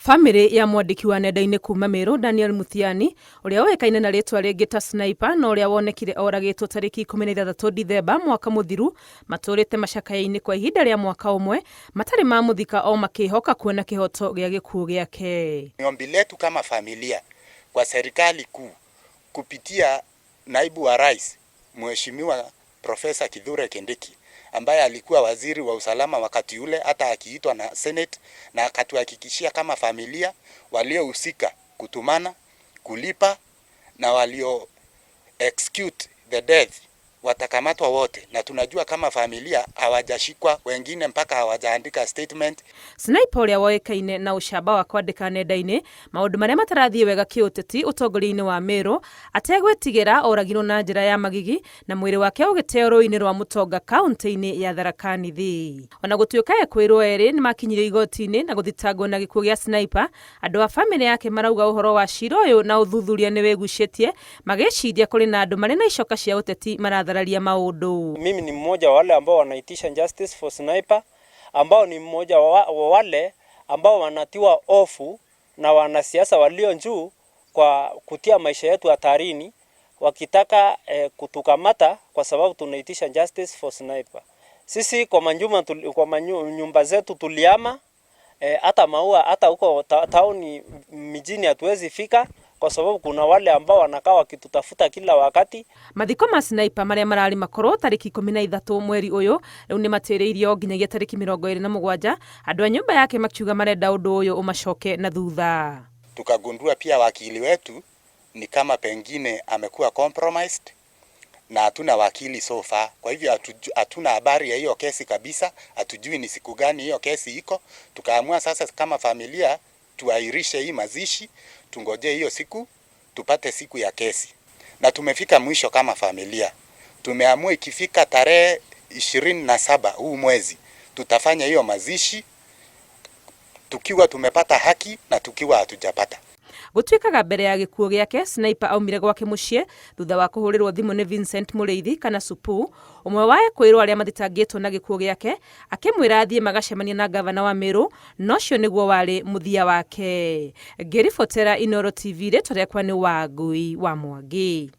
Family ya mwandiki wa nenda-inĩ kuma Meru Daniel Mutiani uria oĩkaine na rĩtwa rĩngĩ ta Sniper na uria wonekire oragĩtwo tarĩki 16 Dithemba mwaka mũthiru matũrĩte macakayainĩ kwa ihinda rĩa mwaka ũmwe matarĩ mamũthika o makĩhoka kuona kĩhoto gĩa gĩkuũ gĩake. Ombi letu kama familia kwa serikali kuu kupitia naibu wa rais Mheshimiwa Profesa Kithure Kindiki ambaye alikuwa waziri wa usalama wakati ule, hata akiitwa na Senate, na akatuhakikishia kama familia waliohusika kutumana, kulipa na walio execute the death watakamatwa wote, na tunajua kama familia hawajashikwa, wengine mpaka hawajaandika statement. Sniper uria woĩkaine na ucamba wa kwandĩka nenda-inĩ maũndũ marĩa matarathiĩ wega kĩũteti ũtongoria-inĩ wa Meru ategwĩtigĩra oragirwo na njĩra ya magigi na mwĩrĩ wake ũgĩteo rũĩ-inĩ rwa Mũtonga kaunti-inĩ ya Tharaka Nithi. Ona gũtuĩka ekwĩrwo erĩ nĩ makinyire igoti-inĩ na gũthitangwo na gĩkuũ gĩa Sniper, andũ a family yake marauga ũhoro wa cira ũyũ na ũthuthuria nĩ wĩgucĩtie, magĩciria kũrĩ na andũ marĩ na icoka cia ũteti maũndũ. Mimi ni mmoja wa wale ambao wanaitisha justice for Sniper, ambao ni mmoja wa wale ambao wanatiwa ofu na wanasiasa walio juu kwa kutia maisha yetu hatarini, wakitaka kutukamata kwa sababu tunaitisha justice for Sniper. Sisi kwa nyumba zetu tuliama, hata maua, hata huko tauni mijini hatuwezi fika kwa sababu kuna wale ambao wanakaa wakitutafuta kila wakati. Mathiko ma Sniper marĩa marari makorwo tarĩki 13 mweri ũyũ rĩu nĩ matĩrĩirio nginyagia tarĩki 27, andũ a nyumba yake makiuga marenda ũndũ ũyũ umacoke na thutha. Tukagundua pia wakili wetu ni kama pengine amekuwa compromised na hatuna wakili so far. Kwa hivyo hatuna habari ya hiyo kesi kabisa, hatujui ni siku gani hiyo kesi iko. Tukaamua sasa kama familia tuairishe hii mazishi, tungoje hiyo siku tupate siku ya kesi, na tumefika mwisho kama familia. Tumeamua ikifika tarehe 27 huu mwezi tutafanya hiyo mazishi tukiwa tumepata haki na tukiwa hatujapata. Gũtuĩkaga mbere ya gĩkuũ gĩake, Sniper aumire gwake mũciĩ thutha wa kũhũrĩrwo thimũ nĩ Vincent Mũrĩithi kana Supu, ũmwe wa ekwĩrwo arĩa mathitangĩtwo na gĩkuũ gĩake, akĩmwĩra athiĩ magacemania na gavana wa Meru, no ũcio nĩguo warĩ mũthia wake. Ngĩribotera Inooro TV, rĩtwa rĩakwa nĩ Wangui wa Mwangi.